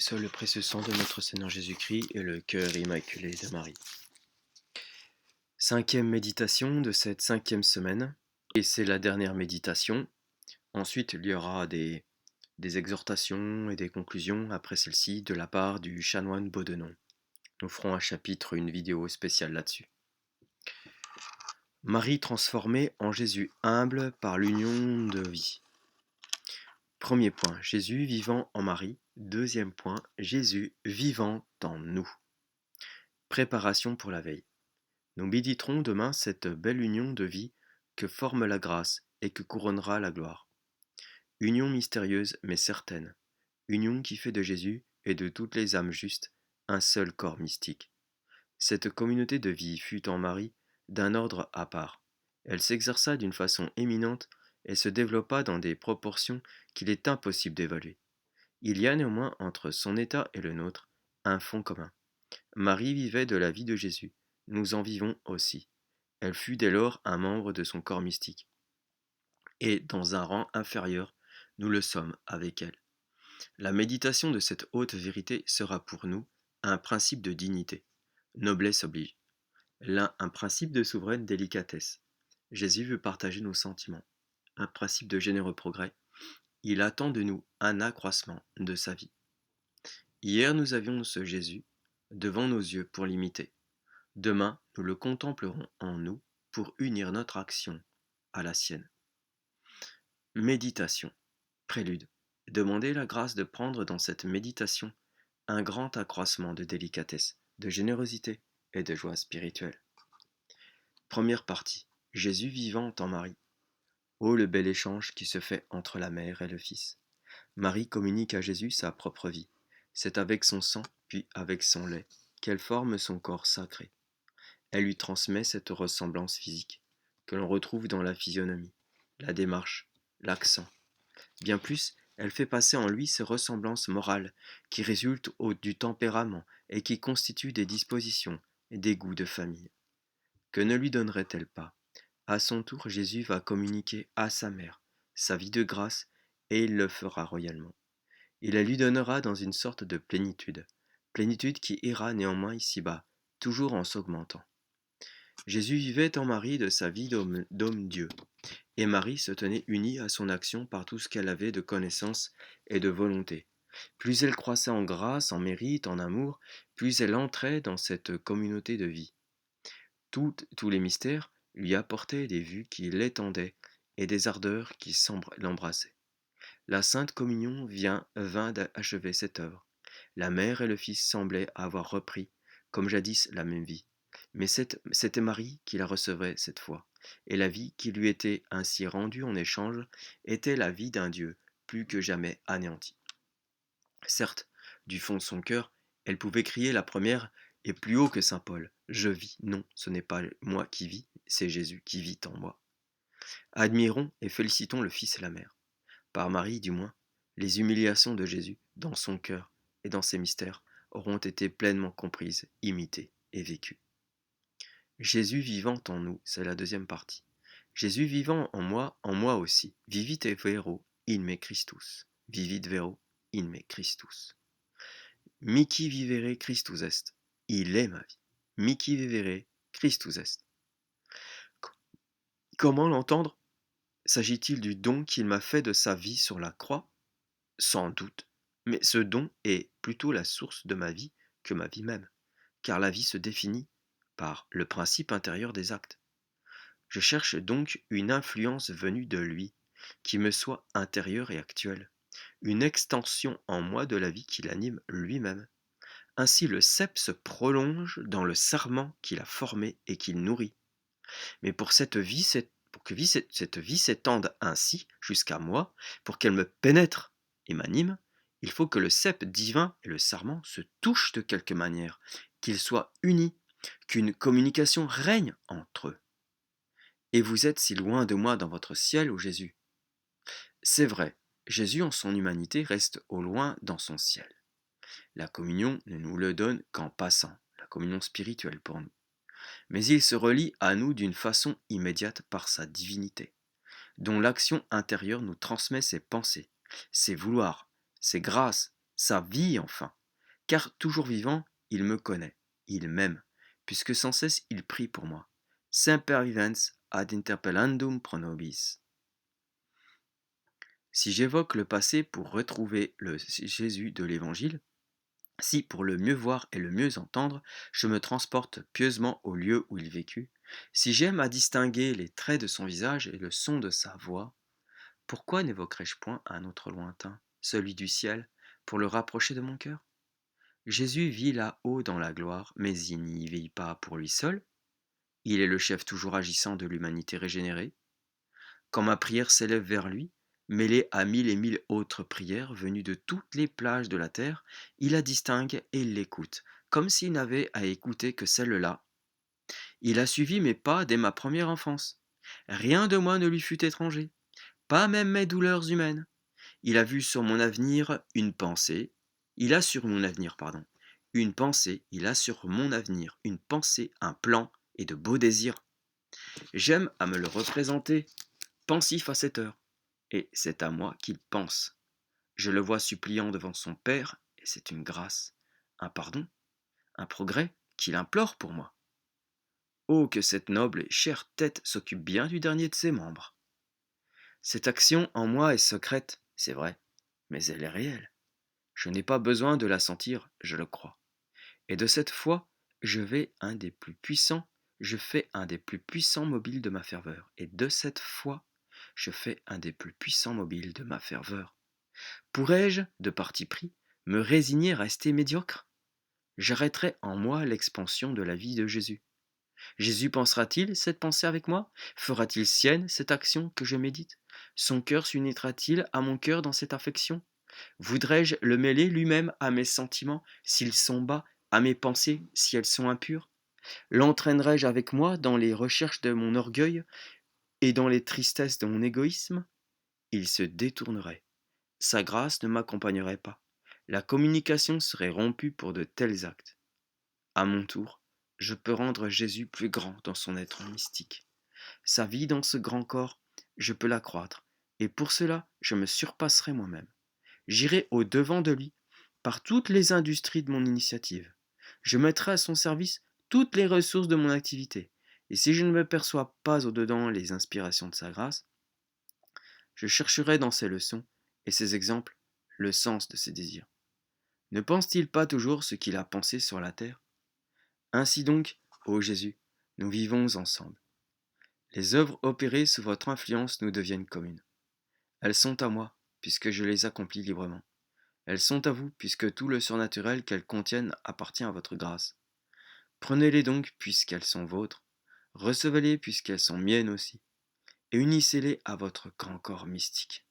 soit le précieux sang de notre Seigneur Jésus-Christ et le cœur immaculé de Marie. Cinquième méditation de cette 5e semaine, et c'est la dernière méditation. Ensuite, il y aura des exhortations et des conclusions après celle-ci de la part du chanoine Beaudenon. Nous ferons un chapitre, une vidéo spéciale là-dessus. Marie transformée en Jésus humble par l'union de vie. Premier point, Jésus vivant en Marie. Deuxième point, Jésus vivant en nous. Préparation pour la veille. Nous méditerons demain cette belle union de vie que forme la grâce et que couronnera la gloire. Union mystérieuse mais certaine. Union qui fait de Jésus et de toutes les âmes justes un seul corps mystique. Cette communauté de vie fut en Marie d'un ordre à part. Elle s'exerça d'une façon éminente et se développa dans des proportions qu'il est impossible d'évaluer. Il y a néanmoins entre son état et le nôtre un fond commun. Marie vivait de la vie de Jésus, nous en vivons aussi. Elle fut dès lors un membre de son corps mystique. Et dans un rang inférieur, nous le sommes avec elle. La méditation de cette haute vérité sera pour nous un principe de dignité. Noblesse oblige. L'un un principe de souveraine délicatesse. Jésus veut partager nos sentiments. Un principe de généreux progrès. Il attend de nous un accroissement de sa vie. Hier nous avions ce Jésus devant nos yeux pour l'imiter. Demain nous le contemplerons en nous pour unir notre action à la sienne. Méditation. Prélude. Demandez la grâce de prendre dans cette méditation un grand accroissement de délicatesse, de générosité et de joie spirituelle. Première partie. Jésus vivant en Marie. Oh le bel échange qui se fait entre la mère et le fils. Marie communique à Jésus sa propre vie. C'est avec son sang, puis avec son lait, qu'elle forme son corps sacré. Elle lui transmet cette ressemblance physique, que l'on retrouve dans la physionomie, la démarche, l'accent. Bien plus, elle fait passer en lui ces ressemblances morales qui résultent du tempérament et qui constituent des dispositions et des goûts de famille. Que ne lui donnerait-elle pas? À son tour, Jésus va communiquer à sa mère sa vie de grâce et il le fera royalement. Il la lui donnera dans une sorte de plénitude, plénitude qui ira néanmoins ici-bas, toujours en s'augmentant. Jésus vivait en Marie de sa vie d'homme-Dieu, et Marie se tenait unie à son action par tout ce qu'elle avait de connaissance et de volonté. Plus elle croissait en grâce, en mérite, en amour, plus elle entrait dans cette communauté de vie. Tous les mystères lui apportaient des vues qui l'étendaient et des ardeurs qui l'embrassaient. La Sainte Communion vint d'achever cette œuvre. La mère et le Fils semblaient avoir repris, comme jadis, la même vie. Mais c'était Marie qui la recevait cette fois, et la vie qui lui était ainsi rendue en échange était la vie d'un Dieu plus que jamais anéanti. Certes, du fond de son cœur, elle pouvait crier la première et plus haut que saint Paul. Je vis, non, ce n'est pas moi qui vis, c'est Jésus qui vit en moi. Admirons et félicitons le Fils et la Mère. Par Marie, du moins, les humiliations de Jésus, dans son cœur et dans ses mystères, auront été pleinement comprises, imitées et vécues. Jésus vivant en nous, c'est la deuxième partie. Jésus vivant en moi aussi. Vivit vero in me Christus. Vivit vero in me Christus. Mihi vivere Christus est. Il est ma vie. Mihi vivere Christus est. Comment l'entendre? S'agit-il du don qu'il m'a fait de sa vie sur la croix? Sans doute, mais ce don est plutôt la source de ma vie que ma vie même, car la vie se définit par le principe intérieur des actes. Je cherche donc une influence venue de lui, qui me soit intérieure et actuelle, une extension en moi de la vie qui l'anime lui-même. Ainsi le cep se prolonge dans le sarment qu'il a formé et qu'il nourrit. Mais pour que cette vie s'étende ainsi jusqu'à moi, pour qu'elle me pénètre et m'anime, il faut que le cep divin et le sarment se touchent de quelque manière, qu'ils soient unis, qu'une communication règne entre eux. Et vous êtes si loin de moi dans votre ciel, ô Jésus. C'est vrai, Jésus en son humanité reste au loin dans son ciel. La communion ne nous le donne qu'en passant, la communion spirituelle pour nous. Mais il se relie à nous d'une façon immédiate par sa divinité, dont l'action intérieure nous transmet ses pensées, ses vouloirs, ses grâces, sa vie enfin, car toujours vivant, il me connaît, il m'aime, puisque sans cesse il prie pour moi. Semper vivens ad interpellandum pro nobis. Si j'évoque le passé pour retrouver le Jésus de l'Évangile, si, pour le mieux voir et le mieux entendre, je me transporte pieusement au lieu où il vécut, si j'aime à distinguer les traits de son visage et le son de sa voix, pourquoi n'évoquerais-je point un autre lointain, celui du ciel, pour le rapprocher de mon cœur? Jésus vit là-haut dans la gloire, mais il n'y veille pas pour lui seul. Il est le chef toujours agissant de l'humanité régénérée. Quand ma prière s'élève vers lui, mêlée à mille et mille autres prières venues de toutes les plages de la terre, il la distingue et il l'écoute, comme s'il n'avait à écouter que celle-là. Il a suivi mes pas dès ma première enfance. Rien de moi ne lui fut étranger, pas même mes douleurs humaines. Il a vu sur mon avenir une pensée. Il a sur mon avenir, pardon. Une pensée, il a sur mon avenir une pensée, un plan et de beaux désirs. J'aime à me le représenter, pensif à cette heure, et c'est à moi qu'il pense. Je le vois suppliant devant son Père, et c'est une grâce, un pardon, un progrès qu'il implore pour moi. Oh, que cette noble et chère tête s'occupe bien du dernier de ses membres. Cette action en moi est secrète, c'est vrai, mais elle est réelle. Je n'ai pas besoin de la sentir, je le crois. Et de cette foi, je fais un des plus puissants mobiles de ma ferveur. Et de cette foi, je fais un des plus puissants mobiles de ma ferveur. Pourrais-je, de parti pris, me résigner à rester médiocre? J'arrêterai en moi l'expansion de la vie de Jésus. Jésus pensera-t-il cette pensée avec moi? Fera-t-il sienne cette action que je médite? Son cœur s'unira-t-il à mon cœur dans cette affection? Voudrais-je le mêler lui-même à mes sentiments s'ils sont bas, à mes pensées si elles sont impures? L'entraînerai-je avec moi dans les recherches de mon orgueil et dans les tristesses de mon égoïsme? Il se détournerait. Sa grâce ne m'accompagnerait pas. La communication serait rompue pour de tels actes. À mon tour, je peux rendre Jésus plus grand dans son être mystique. Sa vie dans ce grand corps, je peux l'accroître, et pour cela, je me surpasserai moi-même. J'irai au-devant de lui par toutes les industries de mon initiative. Je mettrai à son service toutes les ressources de mon activité. Et si je ne me perçois pas au-dedans les inspirations de sa grâce, je chercherai dans ses leçons et ses exemples le sens de ses désirs. Ne pense-t-il pas toujours ce qu'il a pensé sur la terre? Ainsi donc, ô Jésus, nous vivons ensemble. Les œuvres opérées sous votre influence nous deviennent communes. Elles sont à moi, puisque je les accomplis librement. Elles sont à vous, puisque tout le surnaturel qu'elles contiennent appartient à votre grâce. Prenez-les donc, puisqu'elles sont vôtres. Recevez-les, puisqu'elles sont miennes aussi. Et unissez-les à votre grand corps mystique.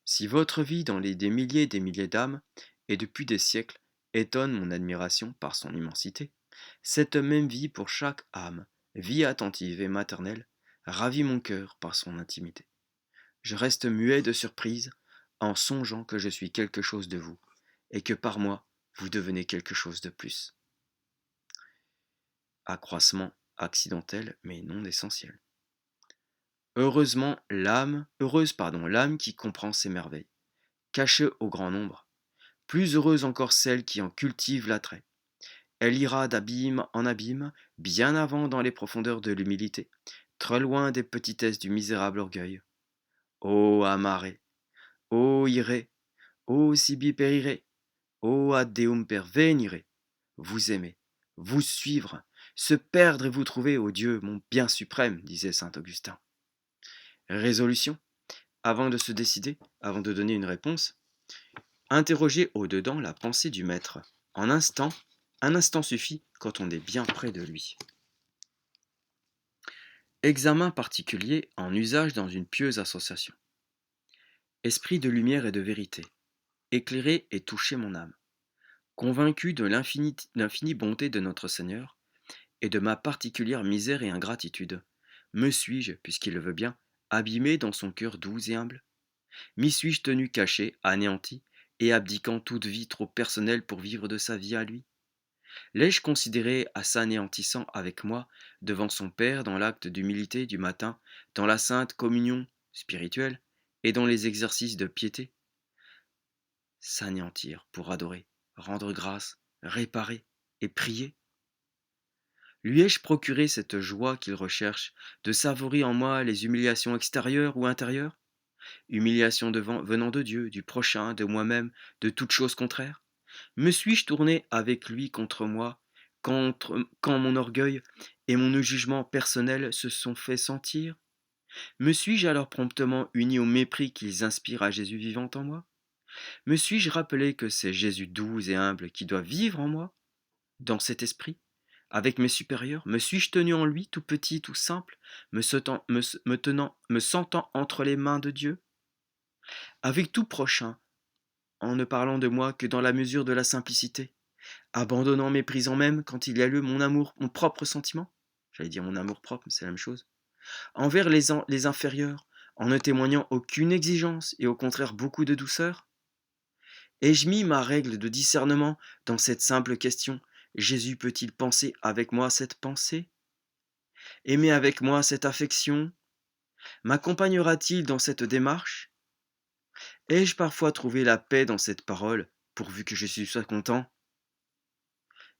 Si votre vie dans des milliers et des milliers d'âmes, et depuis des siècles, étonne mon admiration par son immensité, cette même vie pour chaque âme, vie attentive et maternelle, ravit mon cœur par son intimité. Je reste muet de surprise en songeant que je suis quelque chose de vous, et que par moi, vous devenez quelque chose de plus. Accroissement accidentel, mais non essentiel. Heureuse l'âme qui comprend ces merveilles, cachées au grand nombre. Plus heureuse encore celle qui en cultive l'attrait. Elle ira d'abîme en abîme, bien avant dans les profondeurs de l'humilité, très loin des petitesses du misérable orgueil. Ô amare, ô ire, ô sibi perire, ô ad deum pervenire, vous aimer, vous suivre, se perdre et vous trouver, ô Dieu, mon bien suprême, disait saint Augustin. Résolution, avant de se décider, avant de donner une réponse, interroger au-dedans la pensée du maître. Un instant suffit quand on est bien près de lui. Examen particulier en usage dans une pieuse association. Esprit de lumière et de vérité, éclairez et touchez mon âme. Convaincu de l'infinie bonté de notre Seigneur et de ma particulière misère et ingratitude, me suis-je, puisqu'il le veut bien, abîmé dans son cœur doux et humble? M'y suis-je tenu caché, anéanti, et abdiquant toute vie trop personnelle pour vivre de sa vie à lui? L'ai-je considéré à s'anéantissant avec moi devant son Père dans l'acte d'humilité du matin, dans la sainte communion spirituelle et dans les exercices de piété? s'anéantir pour adorer, rendre grâce, réparer et prier. Lui ai-je procuré cette joie qu'il recherche, de savourer en moi les humiliations extérieures ou intérieures, humiliations venant de Dieu, du prochain, de moi-même, de toute chose contraire? Me suis-je tourné avec lui contre moi, quand mon orgueil et mon jugement personnel se sont fait sentir? Me suis-je alors promptement uni au mépris qu'ils inspirent à Jésus vivant en moi? Me suis-je rappelé que c'est Jésus doux et humble qui doit vivre en moi, dans cet esprit, avec mes supérieurs? Me suis-je tenu en lui, tout petit, tout simple, me sentant entre les mains de Dieu, avec tout prochain, en ne parlant de moi que dans la mesure de la simplicité, abandonnant, méprisant même, quand il y a lieu, mon amour, mon propre sentiment? J'allais dire mon amour propre, mais c'est la même chose. Envers les inférieurs, en ne témoignant aucune exigence et au contraire beaucoup de douceur? Ai-je mis ma règle de discernement dans cette simple question: Jésus peut-il penser avec moi cette pensée? Aimer avec moi cette affection? M'accompagnera-t-il dans cette démarche? Ai-je parfois trouvé la paix dans cette parole, pourvu que je sois content?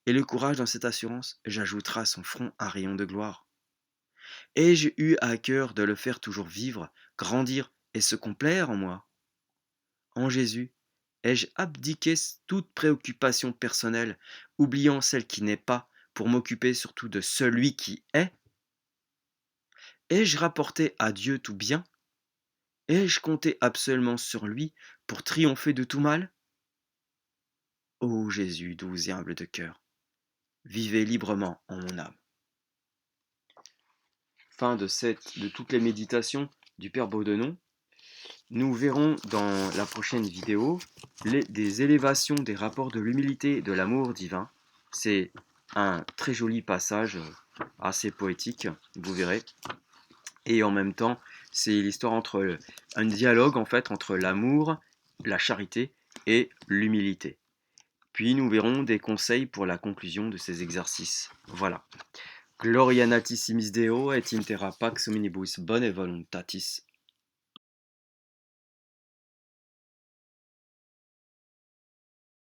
Et le courage dans cette assurance, j'ajouterai à son front un rayon de gloire. Ai-je eu à cœur de le faire toujours vivre, grandir et se complaire en moi? En Jésus, ai-je abdiqué toute préoccupation personnelle, oubliant celle qui n'est pas, pour m'occuper surtout de celui qui est? Ai-je rapporté à Dieu tout bien? Ai-je compté absolument sur lui pour triompher de tout mal? Ô Jésus doux et humble de cœur, vivez librement en mon âme. Fin de toutes les méditations du Père Baudouin. Nous verrons dans la prochaine vidéo des élévations des rapports de l'humilité et de l'amour divin. C'est un très joli passage, assez poétique, vous verrez. Et en même temps, c'est l'histoire entre un dialogue en fait entre l'amour, la charité et l'humilité. Puis nous verrons des conseils pour la conclusion de ces exercices. Voilà. Gloria natissimis Deo et in terra pax omnibus bone voluntatis.